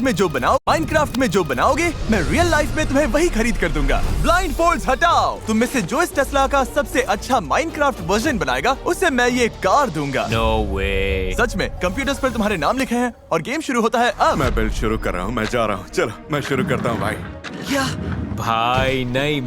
में जो बनाओ, माइनक्राफ्ट में जो बनाओगे, मैं रियल लाइफ में तुम्हें वही खरीद कर दूंगा। ब्लाइंड फोल्ड्स हटाओ। तुम में से जो इस टेस्ला का सबसे अच्छा माइनक्राफ्ट वर्जन बनाएगा, उसे मैं ये कार दूंगा। नो वे। सच में कंप्यूटर्स पर तुम्हारे नाम लिखे हैं और गेम शुरू होता है अब। मैं बिल्ड शुरू कर रहा हूँ, मैं जा रहा हूँ। चलो मैं शुरू करता हूँ भाई। क्या? भाई नहीं,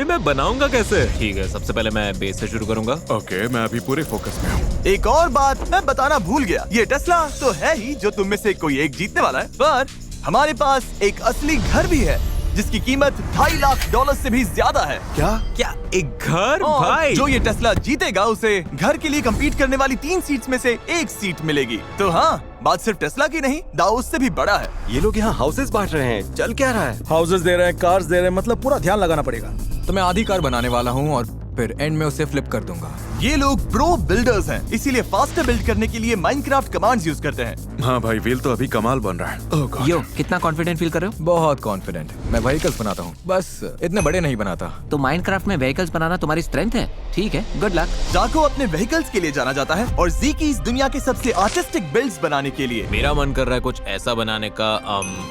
मैं बनाऊंगा कैसे? ठीक है, सबसे पहले मैं बेस से शुरू करूंगा। ओके, मैं अभी पूरे फोकस में हूँ। एक और बात मैं बताना भूल गया, ये टेस्ला तो है ही जो तुम में से कोई एक जीतने वाला है, पर हमारे पास एक असली घर भी है जिसकी कीमत $2.5 लाख से भी ज्यादा है। क्या एक घर? और भाई जो ये टेस्ला जीतेगा उसे घर के लिए कम्पीट करने वाली 3 सीट्स में से एक सीट मिलेगी। तो हाँ, बात सिर्फ टेस्ला की नहीं, दाव उससे भी बड़ा है। ये लोग यहाँ हाउसेस बांट रहे हैं, चल क्या रहा है? हाउसेस दे रहे हैं, कार्स दे रहे हैं, मतलब पूरा ध्यान लगाना पड़ेगा। तो मैं आधी कार बनाने वाला हूँ और फिर एंड में उसे फ्लिप कर दूंगा। ये लोग प्रो बिल्डर्स हैं, इसीलिए फास्टर बिल्ड करने के लिए माइनक्राफ्ट कमांड्स यूज करते हैं। हाँ भाई, व्हील तो अभी कमाल बन रहा है। ओह गॉड। यो, कितना कॉन्फिडेंट फील कर रहे हो? बहुत कॉन्फिडेंट। मैं व्हीकल्स बनाता हूँ, बस इतने बड़े नहीं बनाता। तो माइनक्राफ्ट में व्हीकल्स बनाना तुम्हारी स्ट्रेंथ है। ठीक है, गुड लक। जाको अपने व्हीकल्स के लिए जाना जाता है और ज़ी इस दुनिया के सबसे आर्टिस्टिक बिल्ड्स बनाने के लिए। मेरा मन कर रहा है कुछ ऐसा बनाने का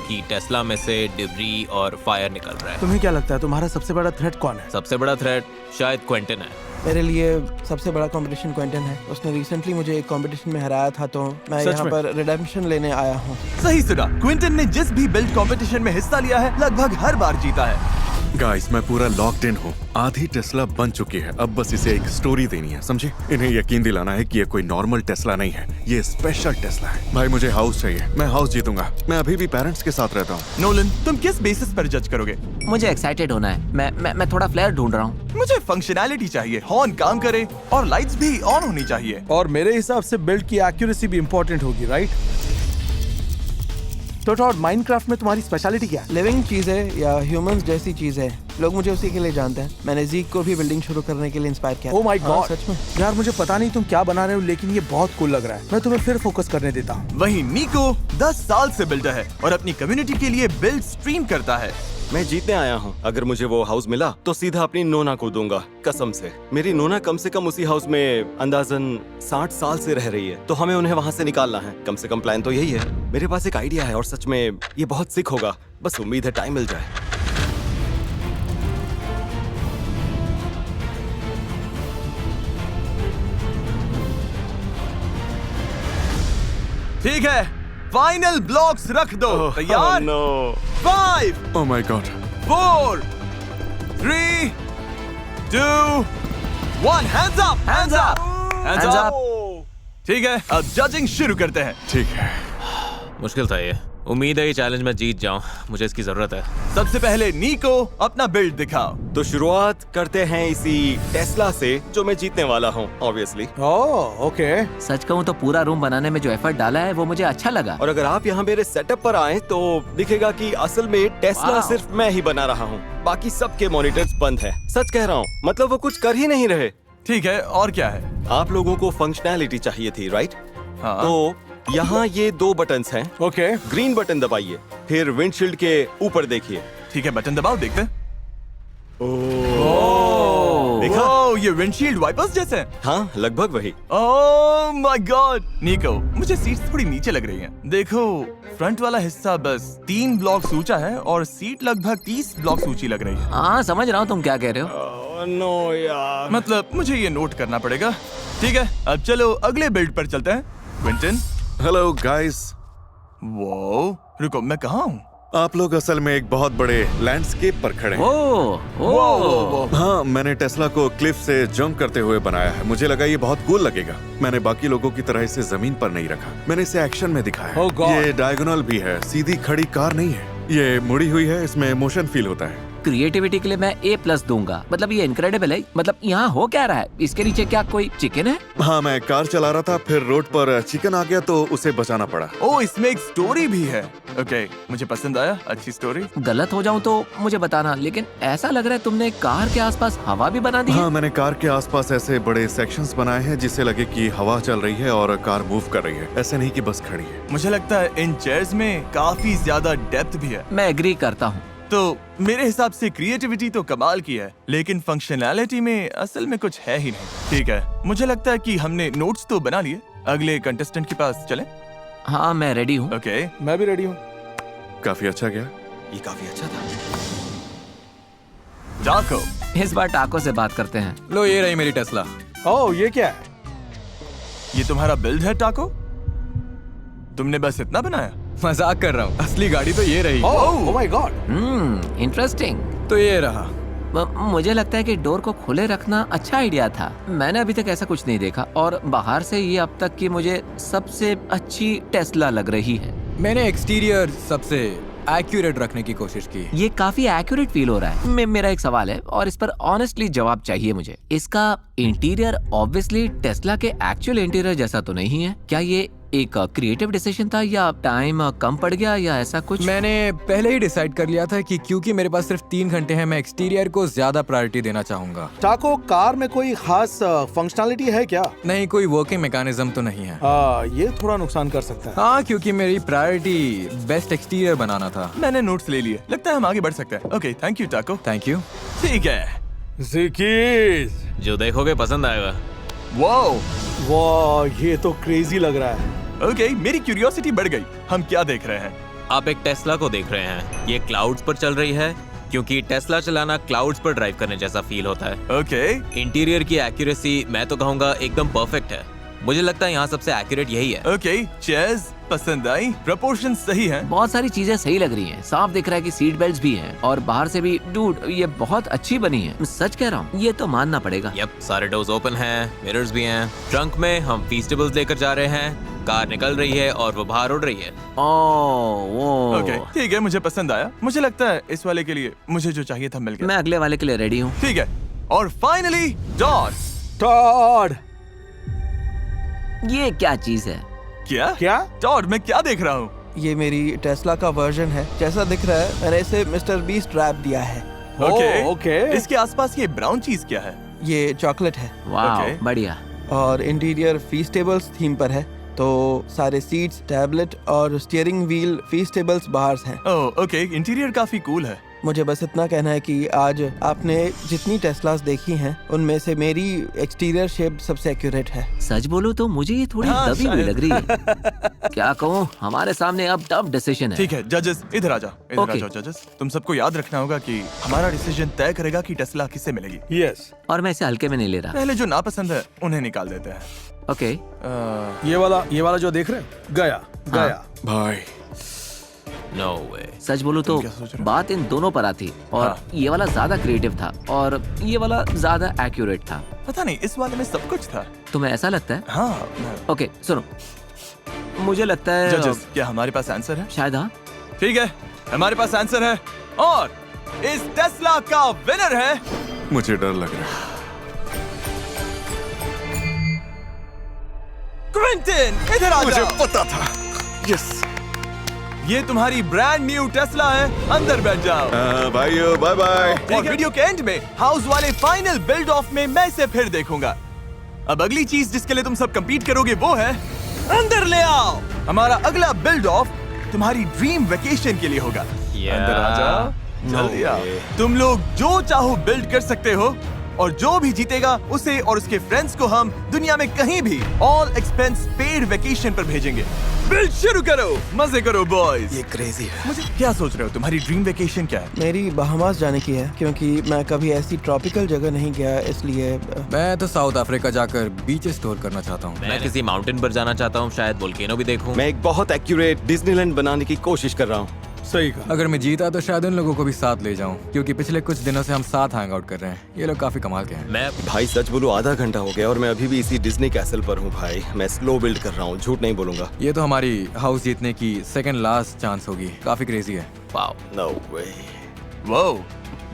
कि टेस्ला में से डिब्री और फायर निकल रहा है। तुम्हें क्या लगता है तुम्हारा सबसे बड़ा थ्रेट कौन है? सबसे बड़ा थ्रेट शायद क्विंटन है। मेरे लिए सबसे बड़ा कंपटीशन क्विंटन है। उसने रिसेंटली मुझे एक कंपटीशन में हराया था, तो मैं सच यहाँ में? पर रिडेम्पशन लेने आया हूँ। सही सुना, क्विंटन ने जिस भी बिल्ड कंपटीशन में हिस्सा लिया है लगभग हर बार जीता है। गाइस, मैं पूरा लॉक्ड इन हूँ। आधी टेस्ला बन चुकी है, अब बस इसे एक स्टोरी देनी है, समझे? इन्हें यकीन दिलाना है कि ये कोई नॉर्मल टेस्ला नहीं है, ये स्पेशल टेस्ला है। भाई मुझे हाउस चाहिए, मैं हाउस जीतूंगा। मैं अभी भी पेरेंट्स के साथ रहता हूँ। नोलन, तुम किस बेसिस पर जज करोगे? मुझे एक्साइटेड होना है। मैं थोड़ा फ्लेयर ढूंढ रहा हूँ। मुझे फंक्शनैलिटी चाहिए, हॉर्न काम करे और लाइट्स भी ऑन होनी चाहिए। और मेरे हिसाब से बिल्ड की एक्यूरेसी भी इम्पोर्टेंट होगी, राइट? तो टॉड, माइनक्राफ्ट में तुम्हारी स्पेशलिटी क्या है? लिविंग चीज है या ह्यूमंस जैसी चीज है, लोग मुझे उसी के लिए जानते हैं। मैंने ज़ीक को भी बिल्डिंग शुरू करने के लिए इंस्पायर किया। ओह माय हाँ, गॉड, सच में। यार मुझे पता नहीं तुम क्या बना रहे हो, लेकिन ये बहुत कूल लग रहा है। मैं तुम्हें फिर फोकस करने देता हूँ। वहीं निको 10 साल से बिल्डर है और अपनी कम्युनिटी के लिए बिल्ड स्ट्रीम करता है। मैं जीतने आया हूँ। अगर मुझे वो हाउस मिला तो सीधा अपनी नोना को दूंगा, कसम से। मेरी नोना कम से कम उसी हाउस में अंदाजन 60 साल से रह रही है, तो हमें उन्हें वहाँ से निकालना है। कम से कम प्लान तो यही है। मेरे पास एक आइडिया है और सच में ये बहुत सिक होगा, बस उम्मीद है टाइम मिल जाए। ठीक है, फाइनल ब्लॉक्स रख दो। तैयार? No. 5, oh my God. 4, 3, 2, 1, hands up, hands up, hands Hands up. ठीक है, अब जजिंग शुरू करते हैं। ठीक है। मुश्किल था ये। उम्मीद है ये चैलेंज मैं जीत जाऊं, मुझे इसकी जरूरत है। सबसे पहले निको अपना बिल्ड दिखाओ। तो शुरुआत करते हैं इसी टेस्ला से जो मैं जीतने वाला हूँ, ऑब्वियसली। Oh okay. सच कहूँ तो पूरा रूम बनाने में जो एफर्ट डाला है वो मुझे अच्छा लगा। और अगर आप यहाँ मेरे सेटअप पर आए तो दिखेगा कि असल में टेस्ला वाह। सिर्फ मैं ही बना रहा हूँ, बाकी सबके मॉनिटर्स बंद है। सच कह रहा हूँ, मतलब वो कुछ कर ही नहीं रहे। ठीक है, और क्या है? आप लोगों को फंक्शनैलिटी चाहिए थी, राइट? हाँ। तो यहाँ ये 2 बटन्स हैं। ओके। ग्रीन बटन दबाइए, फिर विंडशील्ड के ऊपर देखिए। ठीक है, बटन दबाओ, देखते हैं। देखा? ओह, ये विंडशील्ड वाइपर्स जैसे हैं। हाँ, लगभग वही। ओह माय गॉड, निको, मुझे सीट्स थोड़ी नीचे लग रही हैं। देखो, फ्रंट वाला हिस्सा बस 3 ब्लॉक्स ऊंचा है और सीट लगभग 30 ब्लॉक्स ऊंची लग रही है। हाँ, समझ रहा हूँ तुम क्या कह रहे हो। नो यार। मतलब मुझे ये नोट करना पड़ेगा। ठीक है, अब चलो अगले बिल्ड पर चलते हैं। क्विंटन। Hello guys. वो रुको, मैं कहाँ हूँ? आप लोग असल में एक बहुत बड़े लैंडस्केप पर खड़े हैं। ओह, हाँ, मैंने टेस्ला को क्लिफ से जंप करते हुए बनाया है। मुझे लगा ये बहुत कूल लगेगा। मैंने बाकी लोगों की तरह इसे जमीन पर नहीं रखा, मैंने इसे एक्शन में दिखाया। Oh God. ये डायगोनल भी है, सीधी खड़ी कार नहीं है। ये मुड़ी हुई है, इसमें मोशन फील होता है। क्रिएटिविटी के लिए मैं A+ दूंगा। मतलब ये इनक्रेडिबल है। मतलब यहाँ हो क्या रहा है? इसके नीचे क्या कोई चिकन है? हाँ, मैं कार चला रहा था, फिर रोड पर चिकन आ गया तो उसे बचाना पड़ा। ओह, इसमें एक स्टोरी भी है। ओके, मुझे पसंद आया, अच्छी स्टोरी। गलत हो जाऊं तो मुझे बताना, लेकिन ऐसा लग रहा है तुमने कार के आसपास हवा भी बना दी है। हाँ, मैंने कार के आसपास ऐसे बड़े सेक्शंस बनाए हैं जिससे लगे कि हवा चल रही है और कार मूव कर रही है, ऐसे नहीं कि बस खड़ी है। मुझे लगता है इन चेयर्स में काफी ज्यादा डेप्थ भी है। मैं एग्री करता हूँ। तो मेरे हिसाब से क्रिएटिविटी तो कमाल की है, लेकिन फंक्शनैलिटी में असल में कुछ है ही नहीं। ठीक है, मुझे लगता है कि हमने नोट्स तो बना लिए। अगले कंटेस्टेंट के पास चलें? हाँ, मैं रेडी हूँ। ओके, मैं भी रेडी हूँ। काफी अच्छा गया। ये काफी अच्छा था। टाको, इस बार टाको से बात करते हैं। लो ये रही मेरी टेस्ला। ओह ये क्या है? ये तुम्हारा बिल्ड है टाको? तुमने बस इतना बनाया? मजाक कर रहा हूँ, असली गाड़ी तो ये रही। ओह माय गॉड। इंटरेस्टिंग। तो ये रहा। मुझे लगता है कि डोर को खुले रखना अच्छा आइडिया था। मैंने अभी तक ऐसा कुछ नहीं देखा और बाहर से ये अब तक की मुझे सबसे अच्छी टेस्ला लग रही है। मैंने एक्सटीरियर सबसे एक्यूरेट रखने की कोशिश की। ये काफी एक्यूरेट फील हो रहा है। मेरा एक सवाल है और इस पर ऑनेस्टली जवाब चाहिए मुझे। इसका इंटीरियर ऑब्वियसली टेस्ला के एक्चुअल इंटीरियर जैसा तो नहीं है। क्या ये एक क्रिएटिव डिसीजन था या टाइम कम पड़ गया या ऐसा कुछ? मैंने पहले ही डिसाइड कर लिया था कि क्योंकि मेरे पास सिर्फ 3 घंटे हैं, मैं एक्सटीरियर को ज्यादा प्रायोरिटी देना चाहूंगा। टाको, कार में कोई खास फंक्शनैलिटी है क्या? नहीं, कोई वर्किंग मैकेनिज्म तो नहीं है। ये थोड़ा नुकसान कर सकता है। हाँ, क्योंकि मेरी प्रायोरिटी बेस्ट एक्सटीरियर बनाना था। मैंने नोट्स ले लिए, लगता है हम आगे बढ़ सकते हैं। ओके, थैंक यू टाको। Thank you. ठीक है। ज़िकीज़, जो देखोगे पसंद आएगा। वाह ये तो क्रेजी लग रहा है। ओके, मेरी क्यूरियोसिटी बढ़ गई। हम क्या देख रहे हैं? आप एक टेस्ला को देख रहे हैं। ये क्लाउड्स पर चल रही है क्योंकि टेस्ला चलाना क्लाउड्स पर ड्राइव करने जैसा फील होता है। ओके, इंटीरियर की एक्यूरेसी मैं तो कहूँगा एकदम परफेक्ट है। मुझे लगता है यहाँ सबसे एक्यूरेट यही है। ओके, चेयर्स पसंद आई, प्रपोर्शन सही है। बहुत सारी चीजें सही लग रही हैं। साफ दिख रहा है कि सीट बेल्ट भी हैं और बाहर से भी। डूड, ये बहुत अच्छी बनी है। सच कह रहा हूँ, ये तो मानना पड़ेगा। यप, सारे डोर्स ओपन हैं, मिरर्स भी हैं। ट्रंक में हम फीस्टेबल्स लेकर जा रहे हैं। कार निकल रही है और वो बाहर उड़ रही है। ओह, ओके, ठीक है, मुझे पसंद आया। मुझे लगता है इस वाले के लिए मुझे जो चाहिए था मिल गया। मैं अगले वाले के लिए रेडी हूँ। ठीक है, और फाइनली डॉट। टॉड, ये क्या चीज है? क्या डॉट, मैं क्या देख रहा हूँ? ये मेरी टेस्ला का वर्जन है। जैसा दिख रहा है मैंने इसे मिस्टर बीस्ट रैप दिया है। ओके, इसके आसपास ये ब्राउन चीज क्या है? ये चॉकलेट है वाह, Okay. बढ़िया। और इंटीरियर फीस्टेबल्स थीम पर है। तो सारे सीट्स, टैबलेट और स्टीयरिंग व्हील फीस्टेबल्स बाहर हैं। ओह, ओके, इंटीरियर काफी कूल है। मुझे बस इतना कहना है कि आज आपने जितनी टेस्लास देखी हैं उनमें से मेरी एक्सटीरियर शेप सबसे एक्यूरेट है। सच बोलूं तो मुझे ये थोड़ी हाँ, दबी हुई शायद। लग रही है। क्या कहूँ, हमारे सामने अब टफ डिसीजन है। ठीक है जजेस, इधर आ जाओ, इधर आ Okay. जाओ जजेस। तुम सबको याद रखना होगा कि हमारा डिसीजन तय करेगा कि टेस्ला किसे मिलेगी। यस, और मैं इसे हल्के में नहीं ले रहा। पहले जो नापसंद है उन्हें निकाल देते हैं। ओके, ये वाला जो देख रहे हैं, गया। भाई नो वे। सच बोलूं तो क्या सोच रहे हो? बात इन दोनों पर आती और हाँ। ये वाला ज्यादा क्रिएटिव था और ये वाला ज्यादा एक्यूरेट था। पता नहीं, इस वाले में सब कुछ था। तुम्हें ऐसा लगता है? हाँ ओके, सुनो, मुझे लगता है जजेस, क्या हमारे पास आंसर है? शायद। हाँ, ठीक है, हमारे पास आंसर है और इस टेस्ला का विनर है मुझे डर लग रहा है। क्विंटन। इधर आ मुझे जाओ। पता था। यस। ये तुम्हारी ब्रांड न्यू टेस्ला है, अंदर बैठ जाओ। भाइयों बाय बाय। और वीडियो के एंड में हाउस वाले फाइनल बिल्ड ऑफ में मैं इसे फिर देखूंगा। अब अगली चीज जिसके लिए तुम सब compete करोगे वो है अंदर ले आओ। हमारा अगला बिल्ड ऑफ तुम्हारी ड्रीम वेकेशन के लिए होगा। अंदर आ जाओ, जल्दी आओ। तुम लोग जो चाहो बिल्ड कर सकते हो और जो भी जीतेगा उसे और उसके फ्रेंड्स को हम दुनिया में कहीं भी ऑल एक्सपेंस पेड वेकेशन पर भेजेंगे। बिल्ड शुरू करो, मजे करो बॉयज। ये क्रेजी है। मुझे क्या सोच रहे हो, तुम्हारी ड्रीम वेकेशन क्या है? मेरी बहामास जाने की है क्योंकि मैं कभी ऐसी ट्रॉपिकल जगह नहीं गया, इसलिए मैं तो साउथ अफ्रीका जाकर बीच एक्सप्लोर करना चाहता हूँ। मैं किसी माउंटेन पर जाना चाहता हूँ, शायद वोल्केनो भी देखूं। मैं एक बहुत एक्यूरेट डिज्नीलैंड बनाने की कोशिश कर रहा हूँ। सही कहा। अगर मैं जीता तो शायद उन लोगों को भी साथ ले जाऊं, क्योंकि पिछले कुछ दिनों से हम साथ हैंग आउट कर रहे हैं। ये लोग काफी कमाल के हैं। मैं भाई सच बोलूं, आधा घंटा हो गया और मैं अभी भी इसी डिज्नी कैसल पर हूँ भाई। मैं स्लो बिल्ड कर रहा हूँ, झूठ नहीं बोलूंगा। ये तो हमारी हाउस जीतने की सेकंड लास्ट चांस होगी। काफी क्रेजी है। वाओ। नो वे। वो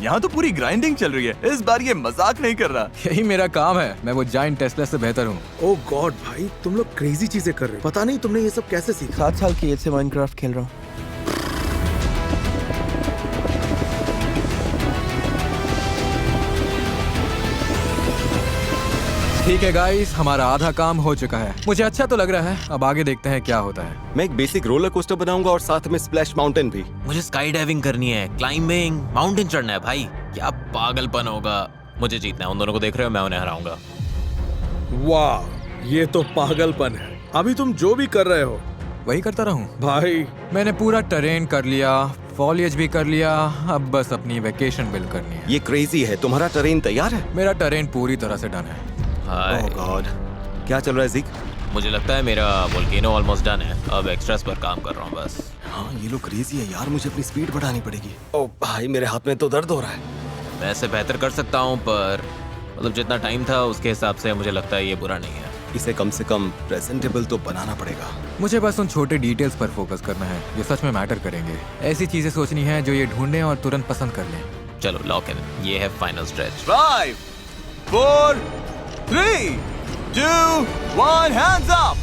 यहाँ तो पूरी ग्राइंडिंग चल रही है। इस बार ये मजाक नहीं कर रहा। यही मेरा काम है। मैं वो जायंट टेस्ला से बेहतर हूँ। ओह गॉड भाई, तुम लोग क्रेजी चीजें कर रहे हो। पता नहीं तुमने ये सब कैसे सीखा। 7 साल की एज से माइनक्राफ्ट खेल रहा हूँ। ठीक है गाइस, हमारा आधा काम हो चुका है। मुझे अच्छा तो लग रहा है। अब आगे देखते हैं क्या होता है। मैं एक बेसिक रोलर कोस्टर बनाऊंगा और साथ में स्प्लैश माउंटेन भी। मुझे स्काई डाइविंग करनी है, क्लाइंबिंग, माउंटेन चढ़ना है। भाई क्या पागलपन होगा। मुझे जीतना है। उन दोनों को देख रहे हो, मैं उन्हें हराऊंगा। वाह, ये तो पागलपन है। अभी तुम जो भी कर रहे हो वही करता रहूं। भाई मैंने पूरा टरेन कर लिया, फॉलिएज भी कर लिया, अब बस अपनी वेकेशन बिल्ड करनी है। ये क्रेजी है। तुम्हारा टरेन तैयार है? मेरा टरेन पूरी तरह से डन है। हाय, ओह गॉड, क्या चल रहा है ज़ीक? मुझे लगता है मेरा वोल्केनो ऑलमोस्ट डन है। अब एक्स्ट्रास पर काम कर रहा हूँ बस। हाँ, ये लोग क्रेजी है यार, मुझे अपनी स्पीड बढ़ानी पड़ेगी। ओह भाई, मेरे हाथ में तो दर्द हो रहा है। मैं इसे बेहतर कर सकता हूँ, पर मतलब जितना टाइम था उसके हिसाब से मुझे लगता है ये बुरा नहीं है। इसे कम से कम प्रेजेंटेबल तो बनाना पड़ेगा। मुझे बस उन छोटे डिटेल्स पर फोकस करना है जो सच में मैटर करेंगे। ऐसी चीजें सोचनी है जो ये ढूंढने और तुरंत पसंद कर लें। चलो लॉक इन, ये है फाइनल स्ट्रेच। 5 4 3 2 1 hands up.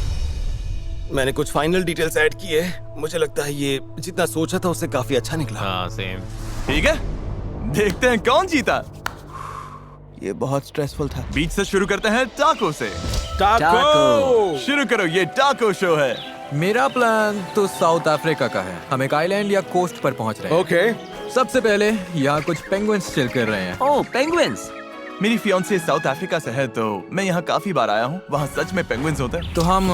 मैंने कुछ फाइनल डिटेल्स ऐड किए। मुझे लगता है ये जितना सोचा था उससे काफी अच्छा निकला। हाँ सेम। ठीक है, देखते हैं कौन जीता। ये बहुत स्ट्रेसफुल था। बीच से शुरू करते हैं टाको से। टाको। शुरू करो, ये टाको शो है। मेरा प्लान तो साउथ अफ्रीका का है। हम एक आइलैंड या कोस्ट पर पहुंच रहे हैं। ओके। सबसे पहले यहाँ कुछ पेंगुइन्स चिल कर रहे हैं। ओह पेंगुइन्स। मेरी फियांसे साउथ अफ्रीका से है, तो मैं यहाँ काफी बार आया हूँ। वहाँ सच में पेंगुइन्स होते हैं। तो हम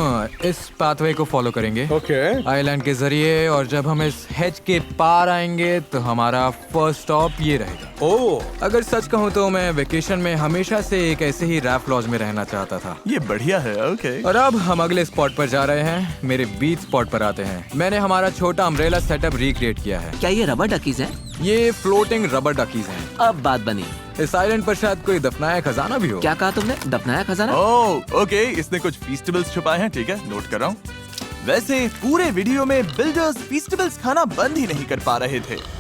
इस पाथवे को फॉलो करेंगे ओके। आइलैंड के जरिए, और जब हम इस हेज के पार आएंगे तो हमारा फर्स्ट स्टॉप ये रहेगा। ओह, अगर सच कहूँ तो मैं वेकेशन में हमेशा से एक ऐसे ही रैफ्ट लॉज में रहना चाहता था। ये बढ़िया है। ओके। और अब हम अगले स्पॉट पर जा रहे हैं। मेरे बीच स्पॉट पर आते हैं। मैंने हमारा छोटा अम्ब्रेला सेटअप रिक्रिएट किया है। क्या ये रबर डकीज है? ये फ्लोटिंग रबर डकीज हैं। अब बात बनी। इस आइलैंड पर शायद कोई दफनाया खजाना भी हो। क्या कहा तुमने? दफनाया खजाना? ओह ओके, इसने कुछ फीस्टिबल्स छुपाए हैं। ठीक है, नोट कर रहा हूँ। वैसे पूरे वीडियो में बिल्डर्स फीस्टिबल्स खाना बंद ही नहीं कर पा रहे थे।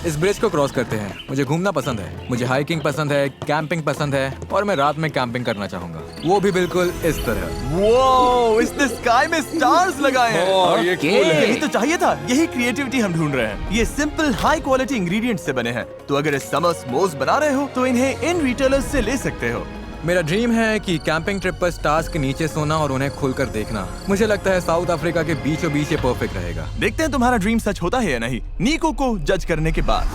इस ब्रिज को क्रॉस करते हैं। मुझे घूमना पसंद है, मुझे हाइकिंग पसंद है, कैंपिंग पसंद है, और मैं रात में कैंपिंग करना चाहूंगा, वो भी बिल्कुल इस तरह। वो इसने स्काई में स्टार्स लगाए हैं। ओह, ये ओके। cool है। यही तो चाहिए था। यही क्रिएटिविटी हम ढूंढ रहे हैं। ये सिंपल हाई क्वालिटी इंग्रेडिएंट से बने हैं, तो अगर इस समर स्मोस बना रहे हो तो इन्हें इन रिटेलर्स से ले सकते हो। मेरा ड्रीम है कि कैंपिंग ट्रिप पर स्टार्स के नीचे सोना और उन्हें खुलकर देखना। मुझे लगता है साउथ अफ्रीका के बीचों बीच ये परफेक्ट रहेगा। देखते हैं तुम्हारा ड्रीम सच होता है या नहीं, नीको को जज करने के बाद।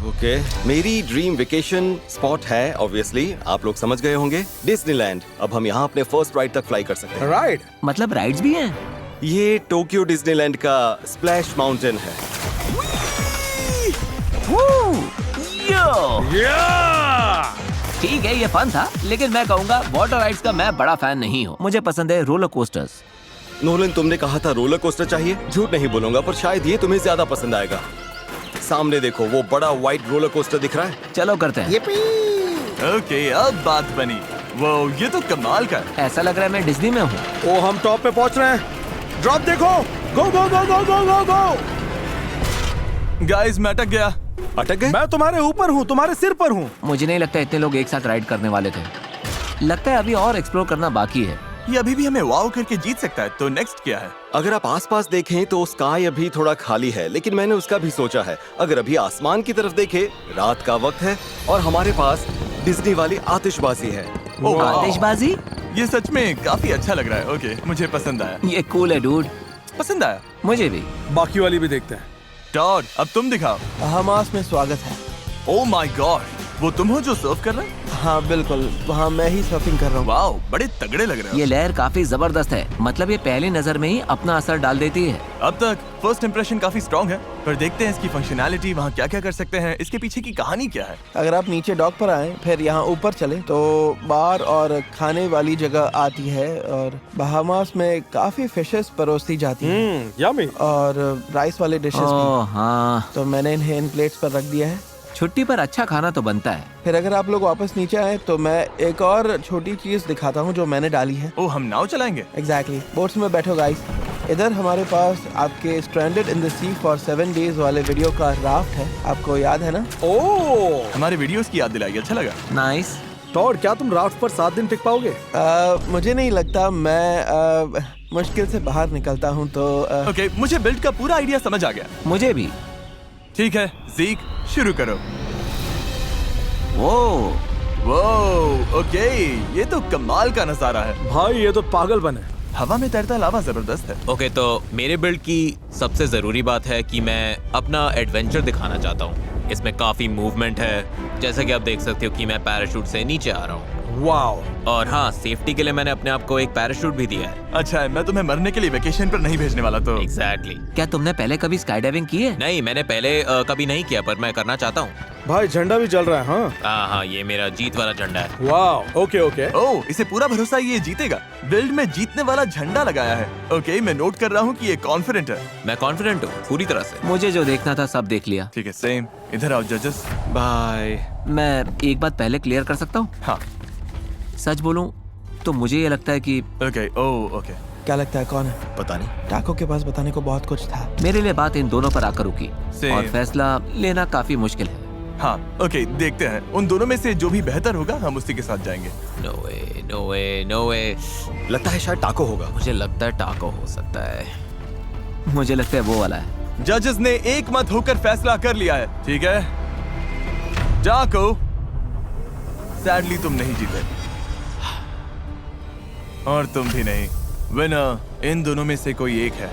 ओके, मेरी ड्रीम वेकेशन स्पॉट है ऑब्वियसली, आप लोग समझ गए होंगे, डिज्नीलैंड। अब हम यहाँ अपने फर्स्ट राइड तक फ्लाई कर सकते हैं। राइट। मतलब राइड्स भी हैं? ये टोक्यो डिज्नीलैंड का स्प्लैश माउंटेन है। ठीक है, ये फन था, लेकिन मैं कहूँगा वाटर राइड्स का मैं बड़ा फैन नहीं हूँ। मुझे पसंद है रोलर कोस्टर्स। नोलन, तुमने कहा था रोलर कोस्टर चाहिए। झूठ नहीं बोलूंगा, पर शायद ये तुम्हें ज्यादा पसंद आएगा। सामने देखो, वो बड़ा व्हाइट रोलर कोस्टर दिख रहा है। चलो करते हैं। ओके, अब बात बनी। वो ये तो कमाल का है। ऐसा लग रहा है मैं डिज्नी में हूँ। ओ, हम टॉप पे पहुंच रहे हैं। ड्रॉप देखो। गो गो गो गो गो गो गो। गाइस, मैं अटक गया। अटक गए? मैं तुम्हारे ऊपर हूँ, तुम्हारे सिर पर हूँ। मुझे नहीं लगता इतने लोग एक साथ राइड करने वाले थे। लगता है अभी और एक्सप्लोर करना बाकी है। ये अभी भी हमें वाव करके जीत सकता है। तो नेक्स्ट क्या है? अगर आप आसपास देखें तो स्काई अभी थोड़ा खाली है, लेकिन मैंने उसका भी सोचा है। अगर अभी आसमान की तरफ देखें, रात का वक्त है और हमारे पास डिज्नी वाली आतिशबाजी है। ओह, वाव। आतिशबाजी? ये सच में काफी अच्छा लग रहा है। ओके, मुझे पसंद आया। ये कूल है डूड। पसंद आया। मुझे भी। बाकी वाली भी देखते हैं। टॉड, अब तुम दिखाओ। हमास में स्वागत है। ओह माय गॉड, वो तुम हो जो सर्व कर रहे हो? हाँ बिल्कुल, वहाँ मैं ही सर्फिंग कर रहा हूँ। वाओ, बड़े तगड़े लग रहे हो। ये लहर काफी जबरदस्त है। मतलब ये पहली नजर में ही अपना असर डाल देती है। अब तक फर्स्ट इंप्रेशन काफी स्ट्रॉन्ग है, पर देखते हैं इसकी फंक्शनैलिटी, वहाँ क्या क्या कर सकते हैं, इसके पीछे की कहानी क्या है। अगर आप नीचे डॉक पर आए, फिर यहाँ ऊपर चले तो बार और खाने वाली जगह आती है, और बहामास में काफी फिशेस परोसी जाती हैं यम्मी। और राइस वाले डिशेस भी। ओह हाँ, तो मैंने इन्हें इन प्लेट्स पर रख दिया है। छुट्टी पर अच्छा खाना तो बनता है। फिर अगर आप लोग वापस नीचे आए तो मैं एक और छोटी चीज दिखाता हूँ जो मैंने डाली है। ओह, हम नाव चलाएंगे। एग्जैक्टली, बोट्स में बैठो गाइस। इधर हमारे पास आपके stranded in the sea for 7 days वाले वीडियो का राफ्ट है। आपको याद है ना? ओह, हमारे वीडियोस की याद दिलाई, अच्छा लगा। नाइस। टॉड, क्या तुम राफ्ट पर 7 दिन टिक पाओगे? मुझे नहीं लगता। मैं मुश्किल से बाहर निकलता हूँ तो ओके, मुझे बिल्ड का पूरा आइडिया समझ आ गया। मुझे भी। ठीक है ज़ीक, शुरू करो। वो ओके, ये तो कमाल का नजारा है। भाई ये तो पागलपन है। हवा में तैरता लावा जबरदस्त है। ओके, तो मेरे बिल्ड की सबसे जरूरी बात है कि मैं अपना एडवेंचर दिखाना चाहता हूँ। इसमें काफी मूवमेंट है। जैसा कि आप देख सकते हो कि मैं पैराशूट से नीचे आ रहा हूँ। वाओ, और हाँ, सेफ्टी के लिए मैंने अपने आप को एक पैराशूट भी दिया है। अच्छा है, मैं तुम्हें मरने के लिए वेकेशन पर नहीं भेजने वाला तो। एग्जैक्टली। क्या तुमने पहले कभी स्काई डाइविंग की है? नहीं, मैंने पहले कभी नहीं किया, पर मैं करना चाहता हूँ। भाई झंडा भी जल रहा है। हाँ, हाँ, ये मेरा जीत वाला झंडा है। Wow, okay okay. ओह, इसे पूरा भरोसा है ये जीतेगा। बिल्ड में जीतने वाला झंडा लगाया है। ओके, मैं नोट कर रहा हूँ कि ये कॉन्फिडेंट है। मैं कॉन्फिडेंट हूँ पूरी तरह से। मुझे जो देखना था सब देख लिया। ठीक है, सेम। इधर आओ जजेस। बाय। मैं एक बात पहले क्लियर कर सकता हूँ? हाँ। सच बोलूं तो मुझे ये लगता है कि ओके, ओह ओके। क्या लगता है कौन है? पता नहीं। टाको के पास बताने को बहुत कुछ था। मेरे लिए बात इन दोनों पर आकर रुकी Same. और फैसला लेना काफी मुश्किल है। हाँ, ओके, देखते हैं। उन दोनों में से जो भी बेहतर होगा हम उसी के साथ जाएंगे। नो वे, नो वे, नो वे। लगता है शायद टाको होगा। मुझे लगता है टाको हो सकता है। मुझे लगता है वो वाला है। जजेस ने एक मत होकर फैसला कर लिया है। ठीक है टाको, सैडली तुम नहीं जीते और तुम भी नहीं। विनर इन दोनों में से कोई एक है,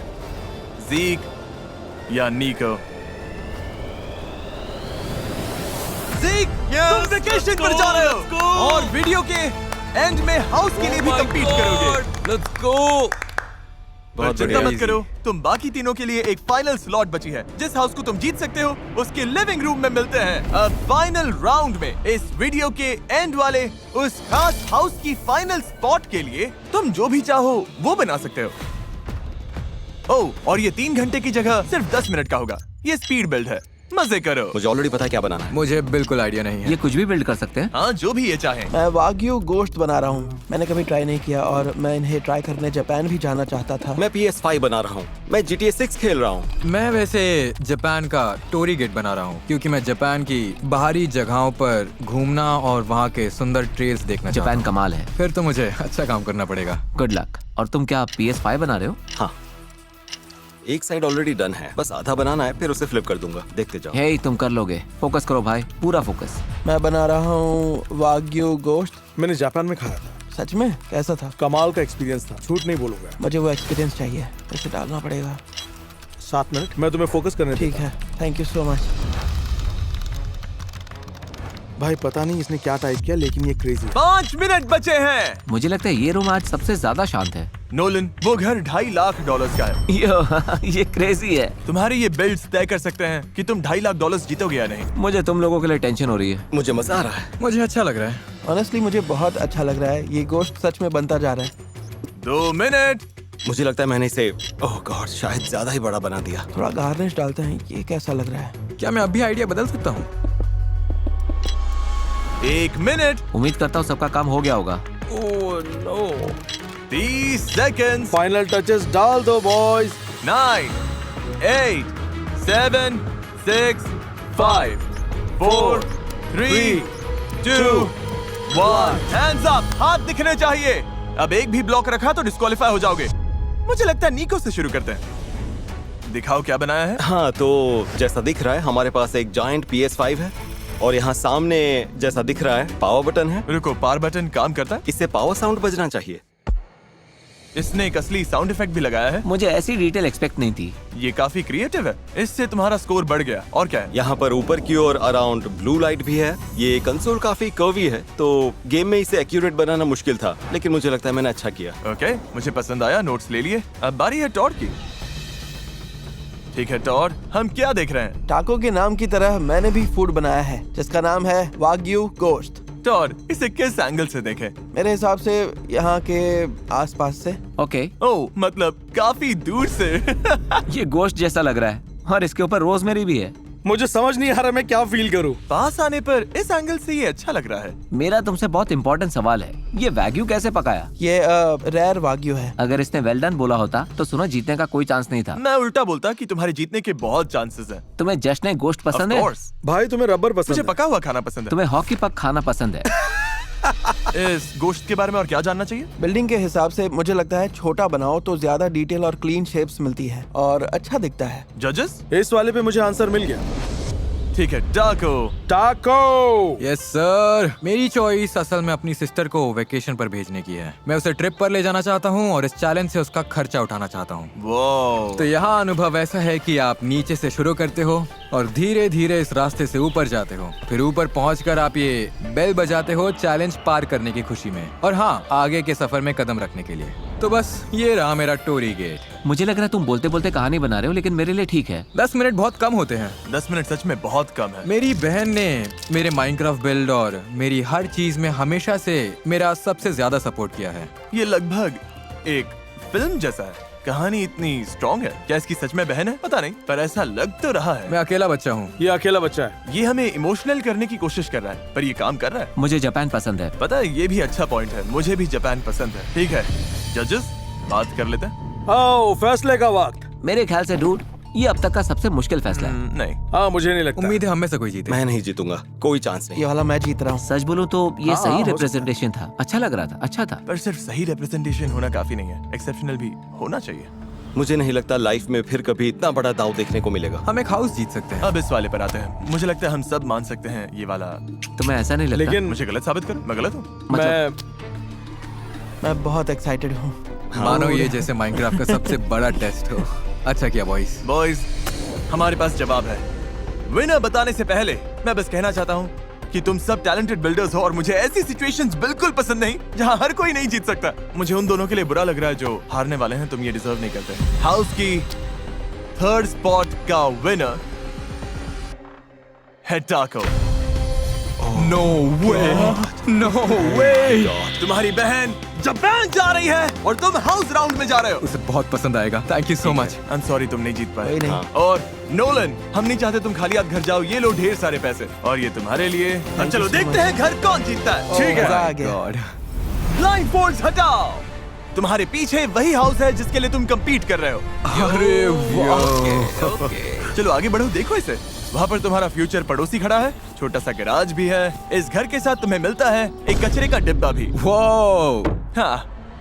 ज़ीक या नीको। ज़ीक, तुम वेकेशन पर जा रहे हो और वीडियो के एंड में हाउस के लिए भी कम्पीट करोगे। Let's go. बहुत चिंता बढ़िया। मत करो, तुम बाकी तीनों के लिए एक फाइनल स्लॉट बची है। जिस हाउस को तुम जीत सकते हो उसके लिविंग रूम में मिलते हैं। अब फाइनल राउंड में इस वीडियो के एंड वाले उस खास हाउस की फाइनल स्पॉट के लिए तुम जो भी चाहो वो बना सकते हो। ओह, और ये 3 घंटे की जगह सिर्फ 10 मिनट का होगा। ये स्पीड बिल्ड है, मजे करो। मुझे ऑलरेडी पता है क्या बनाना है। मुझे बिल्कुल आइडिया नहीं है। ये कुछ भी बिल्ड कर सकते हैं। हाँ, जो भी ये चाहें। मैं वाग्यू गोश्त बना रहा हूँ। मैंने कभी ट्राई नहीं किया और मैं इन्हें ट्राई करने जापान भी जाना चाहता था। मैं PS5 बना रहा हूँ। मैं GTA 6 खेल रहा हूँ। मैं वैसे जापान का टोरी गेट बना रहा हूँ क्योंकि मैं जापान की बाहरी जगहों पर घूमना और वहाँ के सुंदर ट्रेल्स देखना चाहता जापान हूँ। कमाल है। फिर तो मुझे अच्छा काम करना पड़ेगा। Good luck. और तुम क्या PS5 बना रहे हो? हाँ, एक साइड ऑलरेडी डन है, बस आधा बनाना है, फिर उसे फ्लिप कर दूंगा। देखते जाओ। हे, तुम कर लोगे। फोकस करो भाई, पूरा फोकस। मैं बना रहा हूँ वाग्यू गोश्त। मैंने जापान में खाया था, सच में कैसा था? कमाल का एक्सपीरियंस था, झूठ नहीं बोलूंगा। मुझे वो एक्सपीरियंस चाहिए, उसे डालना पड़ेगा। 7 मिनट, मैं तुम्हें फोकस करने ठीक देता है, थैंक यू सो मच। हूं। भाई पता नहीं इसने क्या टाइप किया, लेकिन ये क्रेजी है। 5 मिनट बचे हैं। मुझे लगता है ये रूम आज सबसे ज्यादा शांत है। नोलन, वो घर $2.5 लाख का है। ये क्रेजी है। तुम्हारे ये बिल्ड्स तय कर सकते हैं कि तुम $2.5 लाख जीतोगे या नहीं। मुझे तुम लोगों के लिए टेंशन हो रही है। मुझे मजा आ रहा है। मुझे अच्छा लग रहा है। ऑनेस्टली मुझे बहुत अच्छा लग रहा है। ये गोश्त सच में बनता जा रहा है। 2 मिनट। मुझे लगता है मैंने इसे ओह गॉड शायद ज्यादा ही बड़ा बना दिया। थोड़ा गार्निश डालते हैं। ये कैसा लग रहा है? क्या मैं अभी आइडिया बदल सकता हूँ? 1 मिनट। उम्मीद करता हूँ सबका काम हो गया होगा। Oh no. 30 seconds. Final touches डाल दो बॉयज। 9, 8, 7, 6, 5, 4, 3, 2, 1। हैंड्स अप, हाथ दिखने चाहिए। अब एक भी ब्लॉक रखा तो डिस्क्वालीफाई हो जाओगे। मुझे लगता है नीको से शुरू करते हैं। दिखाओ क्या बनाया है। हाँ, तो जैसा दिख रहा है हमारे पास एक जायंट PS5 है और यहाँ सामने जैसा दिख रहा है पावर बटन है। रुको, पावर बटन काम करता है? इससे पावर साउंड बजना चाहिए। इसने एक असली साउंड इफेक्ट भी लगाया है। मुझे ऐसी डिटेल एक्सपेक्ट नहीं थी। ये काफी क्रिएटिव है। इससे तुम्हारा स्कोर बढ़ गया। और क्या है? यहाँ पर ऊपर की ओर अराउंड ब्लू लाइट भी है। ये कंसोल काफी कर्वी है, तो गेम में इसे एक्यूरेट बनाना मुश्किल था, लेकिन मुझे लगता है मैंने अच्छा किया। ओके, मुझे पसंद आया। नोट्स ले लिए। अब बारी है टॉड की। ठीक है टॉड, हम क्या देख रहे हैं? टाको के नाम की तरह मैंने भी फूड बनाया है जिसका नाम है वाग्यू गोश्त। टॉड, इसे किस एंगल से देखें? मेरे हिसाब से यहाँ के आसपास से। ओके, ओह, मतलब काफी दूर से। ये गोश्त जैसा लग रहा है और इसके ऊपर रोजमेरी भी है। मुझे समझ नहीं आ रहा मैं क्या फील करूं। पास आने पर इस एंगल से ये अच्छा लग रहा है। मेरा तुमसे बहुत इंपॉर्टेंट सवाल है, ये वैग्यू कैसे पकाया? ये रेयर वाग्यू है। अगर इसने वेल डन बोला होता तो सुनो जीतने का कोई चांस नहीं था। मैं उल्टा बोलता कि तुम्हारे जीतने के बहुत चांसेस हैं। तुम्हें जश्न गोश्त पसंद Of है? course। भाई तुम्हें रबर मुझे पसंद है। पका हुआ खाना पसंद तुम्हें हॉकी पक खाना पसंद है? है। इस गोश्त के बारे में और क्या जानना चाहिए? बिल्डिंग के हिसाब से मुझे लगता है छोटा बनाओ तो ज्यादा डिटेल और क्लीन शेप्स मिलती है और अच्छा दिखता है। जजेस, इस वाले पे मुझे आंसर मिल गया। ठीक है, टाको। टाको। यस सर, मेरी चॉइस असल में अपनी सिस्टर को वेकेशन पर भेजने की है। मैं उसे ट्रिप पर ले जाना चाहता हूँ और इस चैलेंज से उसका खर्चा उठाना चाहता हूँ। वाओ। तो यहाँ अनुभव ऐसा है कि आप नीचे से शुरू करते हो और धीरे धीरे इस रास्ते से ऊपर जाते हो। फिर ऊपर पहुंचकर आप ये बेल बजाते हो चैलेंज पार करने की खुशी में, और हाँ, आगे के सफर में कदम रखने के लिए। तो बस ये रहा मेरा टोरी गेट। मुझे लग रहा है तुम बोलते बोलते कहानी बना रहे हो, लेकिन मेरे लिए ठीक है। 10 मिनट बहुत कम होते हैं। 10 मिनट सच में बहुत कम है। मेरी बहन ने मेरे माइनक्राफ्ट बिल्ड और मेरी हर चीज में हमेशा से मेरा सबसे ज्यादा सपोर्ट किया है। ये लगभग एक फिल्म जैसा है। कहानी इतनी स्ट्रॉन्ग है। क्या इसकी सच में बहन है? पता नहीं, पर ऐसा लग तो रहा है। मैं अकेला बच्चा हूँ। ये अकेला बच्चा है। ये हमें इमोशनल करने की कोशिश कर रहा है, पर ये काम कर रहा है। मुझे जापान पसंद है। पता है, ये भी अच्छा पॉइंट है। मुझे भी जापान पसंद है। ठीक है जजेस, बात कर लेते हैं। आओ, फैसले का वक्त। मेरे ख्याल से डूड, ये अब तक का सबसे मुश्किल फैसला है। नहीं, हाँ, मुझे नहीं लगता। उम्मीद है हम में से कोई जीते। मैं नहीं जीतूंगा, कोई चांस नहीं। ये वाला मैं जीत रहा हूँ। सच बोलूं तो ये हाँ, सही हो रिप्रेजेंटेशन था। अच्छा लग रहा था, अच्छा था। पर सिर्फ सही रिप्रेजेंटेशन होना काफी नहीं है, एक्सेप्शनल भी होना चाहिए। मुझे नहीं लगता लाइफ में फिर कभी इतना बड़ा दाव देखने को मिलेगा। हम एक हाउस जीत सकते हैं। अब इस वाले पर आते हैं। मुझे लगता है हम सब मान सकते हैं ये वाला। तुम्हें ऐसा नहीं लगता? लेकिन मुझे गलत साबित करो, मैं गलत हूँ। मैं बहुत एक्साइटेड हूँ। मानो ये जैसे माइनक्राफ्ट का सबसे बड़ा टेस्ट हो। अच्छा किया बॉयज। बॉयज, हमारे पास जवाब है। विनर बताने से पहले मैं बस कहना चाहता हूँ कि तुम सब टैलेंटेड बिल्डर्स हो और मुझे ऐसी सिचुएशंस बिल्कुल पसंद नहीं जहाँ हर कोई नहीं जीत सकता। मुझे उन दोनों के लिए बुरा लग रहा है जो हारने वाले हैं। तुम ये डिजर्व नहीं करते। हाउस की 3rd स्पॉट का विनर है टाको। नो वे, नो वे। तुम्हारी बहन जापान जा रही है और तुम हाउस राउंड में जा रहे हो। उसे बहुत पसंद आएगा। Thank you so much. I am sorry, तुम नहीं जीत पाए। कोई नहीं। हाँ। और नोलन, हम नहीं चाहते तुम खाली हाथ घर जाओ। ये लो ढेर सारे पैसे और ये तुम्हारे लिए। अब चलो देखते हैं घर कौन जीतता है। ठीक है। मजा आ गया। गॉड। ब्लाइंड फोल्ड्स हटाओ। तुम्हारे पीछे वही हाउस है जिसके लिए तुम compete कर रहे हो। अरे वाह। चलो आगे बढ़ो, देखो इसे। वहाँ पर तुम्हारा फ्यूचर पड़ोसी खड़ा है, छोटा सा गैराज भी है। इस घर के साथ तुम्हें मिलता है एक कचरे का डिब्बा भी। वाह। हाँ,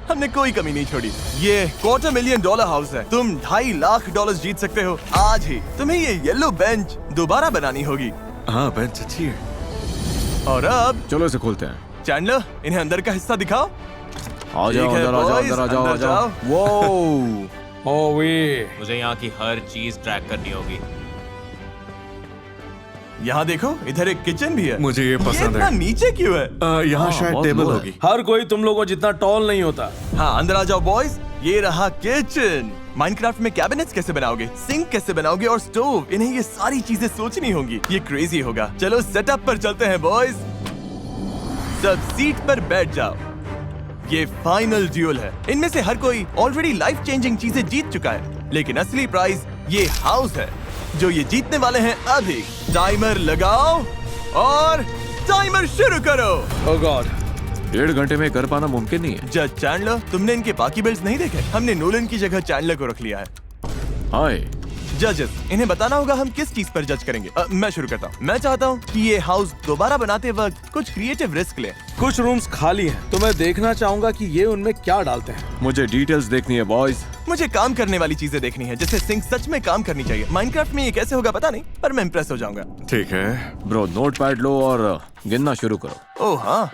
हमने कोई कमी नहीं छोड़ी। ये $250,000 हाउस है। तुम $2.5 लाख जीत सकते हो आज ही। तुम्हें ये येलो बेंच दोबारा बनानी होगी। हाँ, बेंच अच्छी है। और अब चलो इसे खोलते हैं। चैंडलर, इन्हें अंदर का हिस्सा दिखाओ। आ जाओ, ठीक है, अंदर आ जाओ, boys, अंदर आ जाओ, आ अंदर जाओ। वो ओए, मुझे यहाँ की हर चीज ट्रैक करनी होगी। यहाँ देखो, इधर एक किचन भी है। मुझे ये पसंद इतना है। नीचे क्यों है? यहाँ शायद बहुत टेबल लो है। होगी। हर कोई तुम लोगों जितना टॉल नहीं होता। हाँ, अंदर आ जाओ बॉयज। ये रहा किचन। माइनक्राफ्ट में कैबिनेट्स कैसे बनाओगे, सिंक कैसे बनाओगे और स्टोव, इन्हें ये सारी चीजें सोचनी होंगी। ये क्रेजी होगा। चलो सेटअप पर चलते हैं बॉयज। सब सीट पर बैठ जाओ। ये फाइनल ड्यूल है। इनमें से हर कोई ऑलरेडी लाइफ चेंजिंग चीजें जीत चुका है, लेकिन असली प्राइज ये हाउस है जो ये जीतने वाले हैं अभी। टाइमर लगाओ और टाइमर शुरू करो। ओह गॉड। 1.5 घंटे में कर पाना मुमकिन नहीं है। जज चैंडलर, तुमने इनके बाकी बिल्ड्स नहीं देखे? हमने नोलन की जगह चैंडलर को रख लिया है। हाय। जजेस, इन्हें बताना होगा हम किस चीज पर जज करेंगे। मैं शुरू करता हूँ। मैं चाहता हूँ कि ये हाउस दोबारा बनाते वक्त कुछ क्रिएटिव रिस्क ले। कुछ रूम्स खाली हैं, तो मैं देखना चाहूंगा कि ये उनमें क्या डालते हैं। मुझे डिटेल्स देखनी है बॉयज। मुझे काम करने वाली चीजें देखनी है, जैसे सिंक सच में काम करनी चाहिए। माइनक्राफ्ट में ये कैसे होगा पता नहीं, पर मैं इम्प्रेस हो जाऊंगा। ठीक है ब्रो, नोटपैड लो और गिनना शुरू करो। ओह हाँ,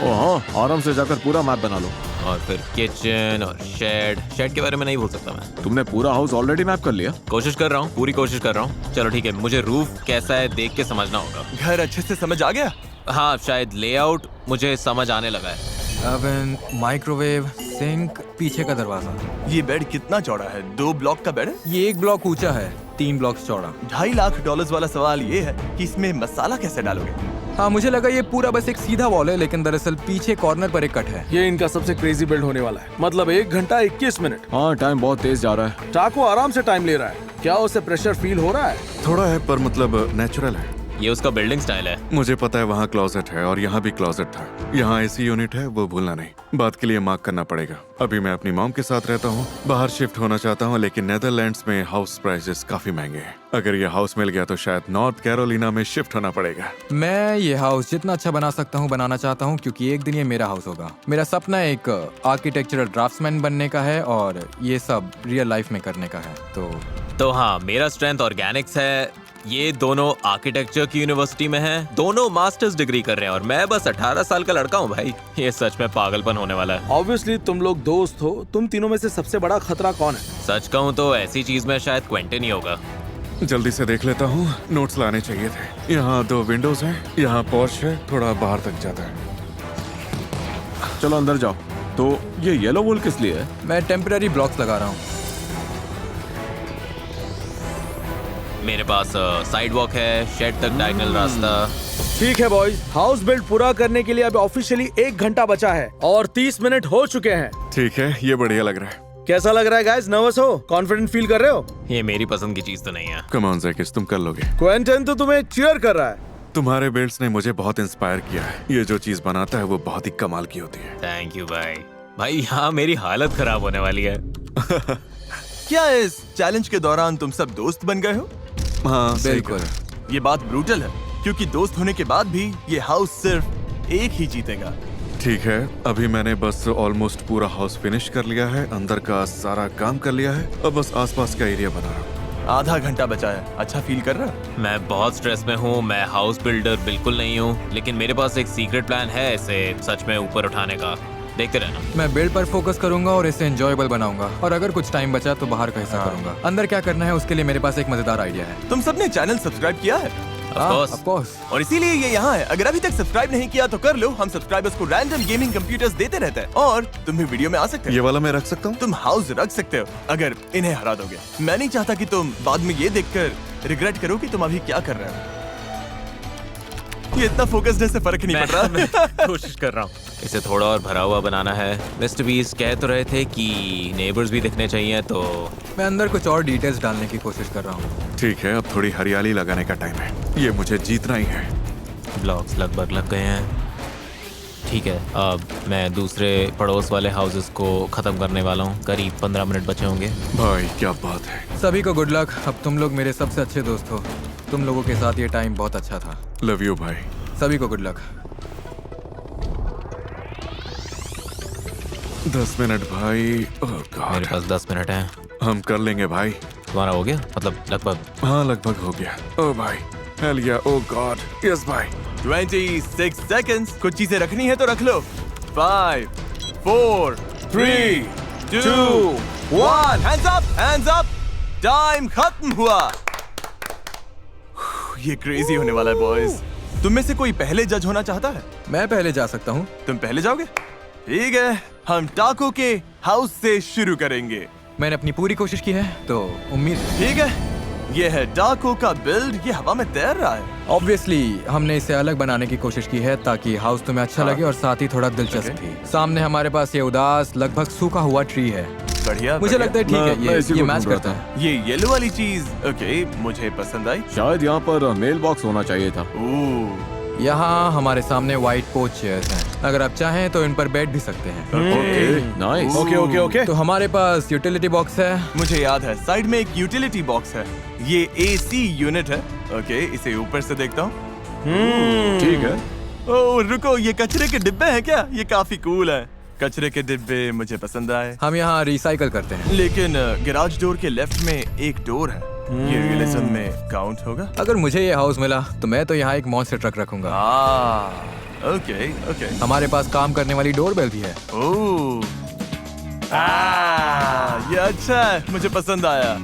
ओह हाँ, आराम से जाकर पूरा मैप बना लो। और फिर किचन और शेड के बारे में नहीं बोल सकता मैं। तुमने पूरा हाउस ऑलरेडी मैप कर लिया? कोशिश कर रहा हूँ, पूरी कोशिश कर रहा हूँ। चलो ठीक है, मुझे रूफ कैसा है देख के समझना होगा। घर अच्छे से समझ आ गया? हाँ, शायद लेआउट मुझे समझ आने लगा है। ओवन, माइक्रोवेव, सिंक, पीछे का दरवाजा। ये बेड कितना चौड़ा है? 2 ब्लॉक का बेड है। ये 1 ब्लॉक ऊंचा है, 3 ब्लॉक चौड़ा। $2.5 लाख वाला सवाल ये है कि इसमें मसाला कैसे डालोगे? हाँ, मुझे लगा ये पूरा बस एक सीधा वॉल है, लेकिन दरअसल पीछे कॉर्नर पर एक कट है। ये इनका सबसे क्रेजी बिल्ड होने वाला है। मतलब 1 घंटा 21 मिनट। हाँ, टाइम बहुत तेज जा रहा है। टाको आराम से टाइम ले रहा है। क्या उसे प्रेशर फील हो रहा है? थोड़ा है, पर मतलब नेचुरल है। ये उसका बिल्डिंग स्टाइल है। मुझे पता है वहाँ क्लोजेट है और यहाँ भी क्लोजेट था। यहाँ एसी यूनिट है, वो भूलना नहीं। बात के लिए मार्क करना पड़ेगा। अभी मैं अपनी मॉम के साथ रहता हूँ। बाहर शिफ्ट होना चाहता हूँ, लेकिन नेदरलैंड्स में हाउस प्राइसेस काफी महंगे हैं। अगर ये हाउस मिल गया तो शायद नॉर्थ कैरोलिना में शिफ्ट होना पड़ेगा। मैं ये हाउस जितना अच्छा बना सकता हूँ बनाना चाहता हूँ, क्योंकि एक दिन ये मेरा हाउस होगा। मेरा सपना एक आर्किटेक्चरल ड्राफ्ट्समैन बनने का है और ये सब रियल लाइफ में करने का है। तो हाँ, मेरा स्ट्रेंथ ऑर्गेनिक्स है, ये दोनों आर्किटेक्चर की यूनिवर्सिटी में हैं, दोनों मास्टर्स डिग्री कर रहे हैं और मैं बस 18 साल का लड़का हूँ भाई। ये सच में पागलपन होने वाला है। ऑब्वियसली तुम लोग दोस्त हो, तुम तीनों में से सबसे बड़ा खतरा कौन है? सच कहूँ तो ऐसी चीज में शायद क्वेंटिन ही होगा। जल्दी से देख लेता हूँ, नोट्स लाने चाहिए थे। यहाँ 2 विंडोज हैं, यहाँ पॉश है, थोड़ा बाहर तक जाता है। चलो अंदर जाओ। तो ये येलो वॉल किस लिए है? मैं टेम्पररी ब्लॉक्स लगा रहा हूँ। मेरे पास साइड वॉक है, शेड तक डायगोनल रास्ता। ठीक है बॉयज, हाउस बिल्ड पूरा करने के लिए अब ऑफिशियली 1 घंटा बचा है और 30 मिनट हो चुके हैं। ठीक है, ये बढ़िया लग रहा है। कैसा लग रहा है गाइस? नर्वस हो? कॉन्फिडेंट फील कर रहे हो? ये मेरी पसंद की चीज तो नहीं है। कम ऑन ज़ैकिस, तुम कर लोगे। क्वेंटन तो तुम्हें चीयर कर रहा है। तुम्हारे बिल्ड्स ने मुझे बहुत इंस्पायर किया है। ये जो चीज बनाता है वो बहुत ही कमाल की होती है। थैंक यू भाई। भाई यहाँ मेरी हालत खराब होने वाली है। क्या इस चैलेंज के दौरान तुम सब दोस्त बन गए हो? हाँ बिल्कुल। ये बात ब्रूटल है, क्योंकि दोस्त होने के बाद भी ये हाउस सिर्फ एक ही जीतेगा। ठीक है, अभी मैंने बस ऑलमोस्ट पूरा हाउस फिनिश कर लिया है, अंदर का सारा काम कर लिया है, अब बस आसपास का एरिया बना रहा हूँ। आधा घंटा बचा है। अच्छा फील कर रहा? मैं बहुत स्ट्रेस में हूँ। मैं हाउस बिल्डर बिल्कुल नहीं हूँ, लेकिन मेरे पास एक सीक्रेट प्लान है इसे सच में ऊपर उठाने का। देखते रहना। मैं बिल्ड पर फोकस करूंगा और इसे एंजॉयबल बनाऊंगा, और अगर कुछ टाइम बचा तो बाहर का हिस्सा करूंगा। अंदर क्या करना है उसके लिए मेरे पास एक मजेदार आइडिया है। तुम सबने चैनल सब्सक्राइब किया है? Of course। और इसीलिए ये यहाँ है। अगर अभी तक सब्सक्राइब नहीं किया तो कर लो। हम सब्सक्राइबर्स को रैंडम गेमिंग कंप्यूटर्स देते रहते हैं और तुम भी वीडियो में आ सकते ये हो। वाला मैं रख सकता हूँ? तुम हाउस रख सकते हो अगर इन्हें हरा दोगे। मैं नहीं चाहता कि तुम बाद में ये देखकर रिग्रेट करो कि तुम अभी क्या कर रहे हो। ये इतना फोकस्ड है, से फर्क नहीं पड़ रहा। मैं कोशिश कर रहा हूँ। इसे थोड़ा और भरा हुआ बनाना है। मिस्टर बीस्ट कह तो रहे थे कि नेबर्स भी दिखने चाहिए, तो मैं अंदर कुछ और डिटेल्स डालने की कोशिश कर रहा हूँ। ठीक है, अब थोड़ी हरियाली लगाने का टाइम है। ये मुझे जीतना ही है। ब्लॉक्स लगभग लग गए हैं। ठीक है, अब मैं दूसरे पड़ोस वाले हाउसेस को खत्म करने वाला हूँ। करीब 15 मिनट बचे होंगे। भाई क्या बात है। सभी को गुड लक। अब तुम लोग मेरे सबसे अच्छे दोस्त हो। तुम लोगों के साथ ये टाइम बहुत अच्छा था। लव यू भाई। सभी को गुड लक। 10 मिनट भाई। ओह मेरे गॉड, पास 10 मिनट हैं। हम कर लेंगे भाई। तुम्हारा हो गया? मतलब लगभग। हाँ लगभग हो गया। ओह भाई, हेल या, ओह गॉड, यस भाई। 26 सेकंड्स। कुछ चीजें रखनी है तो रख लो। 5 4 3 2 1 hands up, hands up. Time खत्म हुआ। ये क्रेजी होने वाला है बॉयज। तुम में से कोई पहले जज होना चाहता है? मैं पहले जा सकता हूँ। तुम पहले जाओगे? ठीक है, हम टाको के हाउस से शुरू करेंगे। मैंने अपनी पूरी कोशिश की है, तो उम्मीद है। ठीक है, ये है टाको का बिल्ड। ये हवा में तैर रहा है। ऑब्वियसली हमने इसे अलग बनाने की कोशिश की है ताकि हाउस तुम्हें अच्छा लगे और साथ ही थोड़ा दिलचस्प भी। सामने हमारे पास ये उदास लगभग सूखा हुआ ट्री है। बढ़िया, मुझे बढ़िया। लगता है ठीक है, मैं इसी ये को मैच ढूंढ रहा करता है। ये येलो वाली चीज ओके, मुझे पसंद आई। शायद यहाँ पर मेल बॉक्स होना चाहिए था। ओह, यहाँ हमारे सामने व्हाइट पोच चेयर्स हैं। अगर आप चाहें तो इन पर बैठ भी सकते हैं। Okay, nice. Okay okay okay. तो हमारे पास यूटिलिटी बॉक्स है। मुझे याद है साइड में एक यूटिलिटी बॉक्स है। ये एसी यूनिट है। ओके, इसे ऊपर से देखता हूँ। ठीक है। ओह रुको, ये कचरे के डिब्बे हैं क्या? ये काफी कूल है। कचरे के डिब्बे मुझे पसंद आए। हम यहाँ रिसाइकल करते हैं। लेकिन गैराज डोर के लेफ्ट में एक डोर है। ये रियलिज्म में काउंट होगा? अगर मुझे ये हाउस मिला तो मैं तो यहाँ एक मॉन्स्टर ट्रक रखूंगा। Okay okay. हमारे पास काम करने वाली डोरबेल भी है। ओह, ये अच्छा है, मुझे पसंद आया।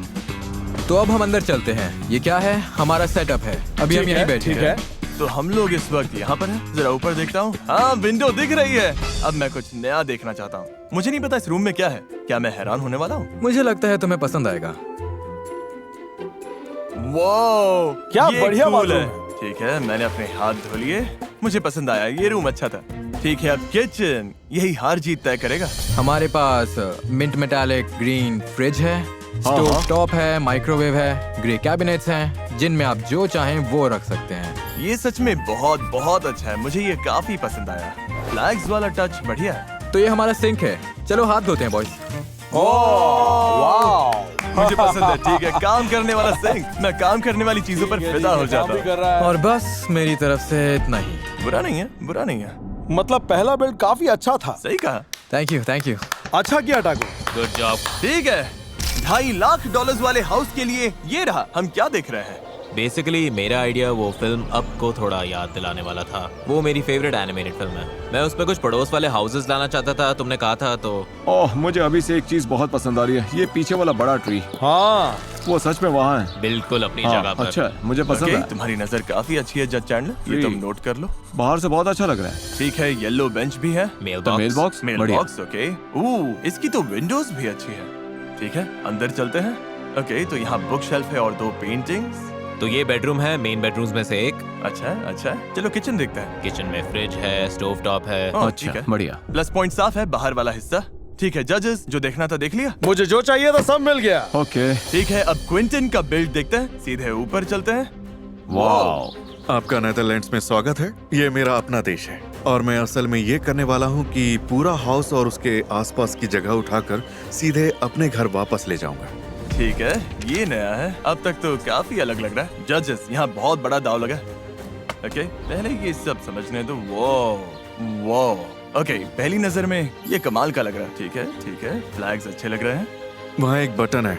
तो अब हम अंदर चलते हैं। ये क्या है? हमारा सेटअप है। अभी हम यहीं बैठे ठीक हैं। है। तो हम लोग इस वक्त यहाँ पर हैं। जरा ऊपर देखता हूँ। हाँ, विंडो दिख रही है। अब मैं कुछ नया देखना चाहता हूँ। मुझे नहीं पता इस रूम में क्या है। क्या मैं हैरान होने वाला हूँ? मुझे लगता है तुम्हें पसंद आएगा। वाओ, क्या ये बढ़िया cool बाथरूम है। ठीक है, मैंने अपने हाथ धो लिए। मुझे पसंद आया, ये रूम अच्छा था। ठीक है, अब किचन। यही हार जीत तय करेगा। हमारे पास मिंट मेटालिक ग्रीन फ्रिज है, स्टोव टॉप है, माइक्रोवेव है, ग्रे कैबिनेट्स हैं जिनमें आप जो चाहें वो रख सकते हैं। ये सच में बहुत बहुत अच्छा है। मुझे ये काफी पसंद आया। फ्लैग्स वाला टच बढ़िया है। तो ये हमारा सिंक है। चलो हाथ धोते हैं बॉयज। मुझे पसंद है। ठीक है, काम करने वाला सिंक। मैं काम करने वाली चीजों पर फिदा हो जाता हूँ। और बस मेरी तरफ से इतना ही। बुरा नहीं है, बुरा नहीं है। मतलब पहला बिल्ड काफी अच्छा था। सही कहा। Thank you, thank you. अच्छा किया टाको। Good job. ठीक है, $2.5 लाख वाले हाउस के लिए ये रहा। हम क्या देख रहे हैं? बेसिकली मेरा आइडिया वो फिल्म अप को थोड़ा याद दिलाने वाला था। वो मेरी फेवरेट एनिमेटेड फिल्म है। मैं उस पर कुछ पड़ोस वाले हाउसेस लाना चाहता था, तुमने कहा था तो। ओह, मुझे अभी से एक चीज बहुत पसंद आ रही है, ये पीछे वाला बड़ा ट्री। हाँ, वो सच में वहाँ है। बिल्कुल अपनी हाँ, जगह पर। अच्छा है, मुझे पसंद ओके, है। तुम्हारी नजर काफी अच्छी है जज चैंडलर, ये जी। तुम नोट कर लो। बाहर से बहुत अच्छा लग रहा है। ठीक है, येलो बेंच भी है। मेल तो मेल बॉक्स मेल बढ़िया। Box, okay. इसकी तो विंडोज भी अच्छी है। ठीक है, अंदर चलते हैं। ओके, तो यहाँ बुक शेल्फ है और 2 पेंटिंग्स। तो ये बेडरूम है, मेन बेडरूम्स में से एक। अच्छा, चलो किचन देखते हैं। किचन में फ्रिज है, स्टोव टॉप है। ओह, अच्छा, ठीक है। बढ़िया। प्लस पॉइंट साफ है, बाहर वाला हिस्सा। ठीक है जजेस, जो देखना था देख लिया। मुझे जो चाहिए था सब मिल गया। ओके। ठीक है, अब क्विंटन का बिल्ड देखते हैं। सीधे ऊपर चलते हैं। वाह। आपका नेदरलैंड्स में स्वागत है। ये मेरा अपना देश है और मैं असल में ये करने वाला हूँ कि पूरा हाउस और उसके आसपास की जगह उठाकर सीधे अपने घर वापस ले जाऊंगा। ठीक है, ये नया है। अब तक तो काफी अलग लग रहा है। जजेस, यहाँ बहुत बड़ा दाव लगा है। ओके, पहले ये सब समझने दो। वो ओके, पहली नजर में ये कमाल का लग रहा है। ठीक है, फ्लैग्स अच्छे लग रहे हैं। वहाँ एक बटन है,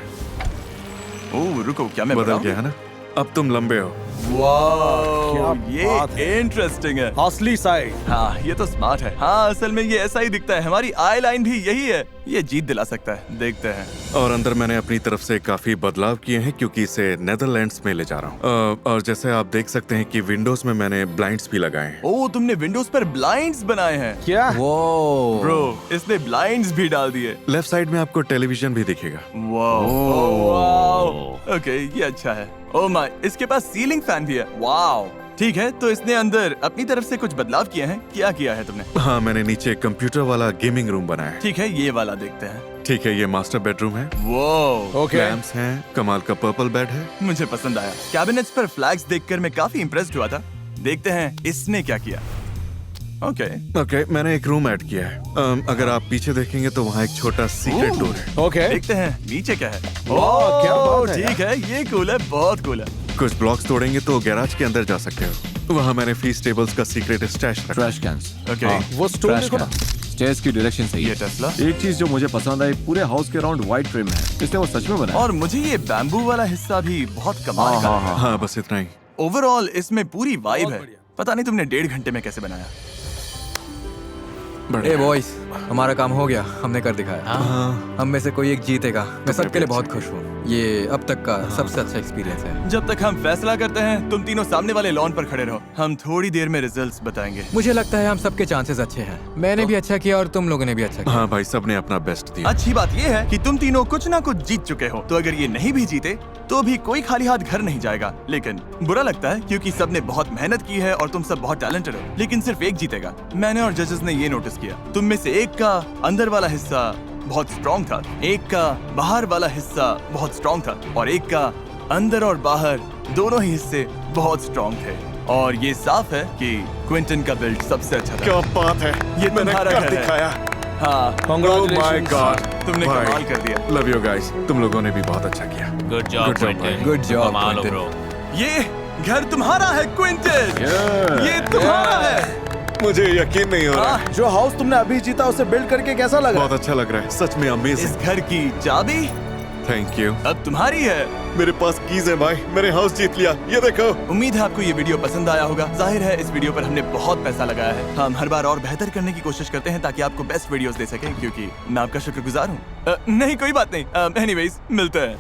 ओह रुको, क्या मैं बदल बताऊं? गया है ना? अब तुम लंबे हो। वाह, क्या बात ये इंटरेस्टिंग है। असली साइड। हाँ, ये तो स्मार्ट है। हाँ, असल में ये ऐसा ही दिखता है। हमारी आई लाइन भी यही है। ये जीत दिला सकता है, देखते हैं। और अंदर मैंने अपनी तरफ से काफी बदलाव किए हैं क्योंकि इसे नेदरलैंड्स में ले जा रहा हूँ। और जैसे आप देख सकते हैं कि विंडोज में मैंने ब्लाइंड्स भी लगाए हैं। ओह, तुमने विंडोज पर ब्लाइंड्स बनाए हैं। क्या? वो ब्रो, इसने ब्लाइंड्स भी डाल दिए। लेफ्ट साइड में आपको टेलीविजन भी दिखेगा। वाओ, ओके, ये अच्छा है। ओह माय, इसके पास सीलिंग फैन भी है। वाओ, ठीक है, तो इसने अंदर अपनी तरफ से कुछ बदलाव किए हैं। क्या किया है तुमने? हाँ, मैंने नीचे कंप्यूटर वाला गेमिंग रूम बनाया है। ठीक है, ये वाला देखते हैं। ठीक है, ये मास्टर बेडरूम है। वो ओके। लैम्प्स हैं, कमाल का पर्पल बेड है। मुझे पसंद आया। कैबिनेट्स पर फ्लैग्स देखकर मैं काफी इम्प्रेस्ड हुआ था। देखते हैं इसने क्या किया। ओके, मैंने एक रूम ऐड किया है। अगर आप पीछे देखेंगे तो वहाँ एक छोटा सीक्रेट डोर है। ओके। देखते हैं नीचे क्या है। वाह, क्या बात है ठीक है, ये कूल है, बहुत कूल है। कुछ ब्लॉक्स तोड़ेंगे तो गैराज के अंदर जा सकते हो। वहाँ मैंने फीस टेबल्स का सीक्रेट स्टैश रखा। Trash cans. ओके, वो स्टोर देखो ना। स्टेयर्स की डायरेक्शन सही ये है। टेस्ला। एक चीज जो मुझे पसंद आई, पूरे हाउस के अराउंड व्हाइट ट्रिम है, इसलिए वो सच में बना है। और मुझे ये बैम्बू वाला हिस्सा भी बहुत कमाल का है। हाँ, बस इतना ही। ओवरऑल इसमें पूरी वाइब है। पता नहीं तुमने 1.5 घंटे में कैसे बनाया। ए बॉयज, हमारा काम हो गया, हमने कर दिखाया। हम में से कोई एक जीतेगा। मैं सबके लिए बहुत खुश हूँ। ये अब तक का सबसे अच्छा एक्सपीरियंस है। जब तक हम फैसला करते हैं, तुम तीनों सामने वाले लॉन पर खड़े रहो। हम थोड़ी देर में रिजल्ट्स बताएंगे। मुझे लगता है हम सबके चांसेस अच्छे हैं। मैंने भी अच्छा किया और तुम लोगों ने भी अच्छा किया। हाँ भाई, सबने अपना बेस्ट दिया। अच्छी बात ये है कि तुम तीनों कुछ ना कुछ जीत चुके हो। तो अगर ये नहीं भी जीते तो भी कोई खाली हाथ घर नहीं जाएगा। लेकिन बुरा लगता है क्योंकि सबने बहुत मेहनत की है और तुम सब बहुत टैलेंटेड हो। लेकिन सिर्फ एक जीतेगा। मैंने और जजेस ने ये नोटिस किया। तुम में से एक का अंदर वाला हिस्सा बहुत स्ट्रॉन्ग था, एक का बाहर वाला हिस्सा बहुत स्ट्रॉन्ग था और एक का अंदर और बाहर दोनों ही हिस्से बहुत स्ट्रॉन्ग थे। और ये साफ है कि क्विंटन का बिल्ड सबसे अच्छा था। क्या बात है, ये तुम्हारा घर है। दिखाया। हाँ, Congratulations. तुमने कमाल कर दिया। लव यू गाइस, तुम लोगों ने भी बहुत अच्छा किया। Good job Good job, Quinton. Good job, कमाल हो Quentin. ब्रो। ये घर तुम्हारा है क्विंटन। ये तुम्हारा है। मुझे यकीन नहीं हो रहा। जो हाउस तुमने अभी जीता उसे बिल्ड करके कैसा लगा? बहुत अच्छा लग रहा है, सच में इस अमेजिंग। घर की चाबी थैंक यू। अब तुम्हारी है। मेरे पास कीज है भाई, मैंने हाउस जीत लिया, ये देखो। उम्मीद है आपको ये वीडियो पसंद आया होगा। जाहिर है इस वीडियो पर हमने बहुत पैसा लगाया है। हम हर बार और बेहतर करने की कोशिश करते हैं ताकि आपको बेस्ट वीडियोस दे सकें, क्योंकि मैं आपका शुक्रगुजार हूँ। नहीं, कोई बात नहीं। एनीवेज, मिलते हैं।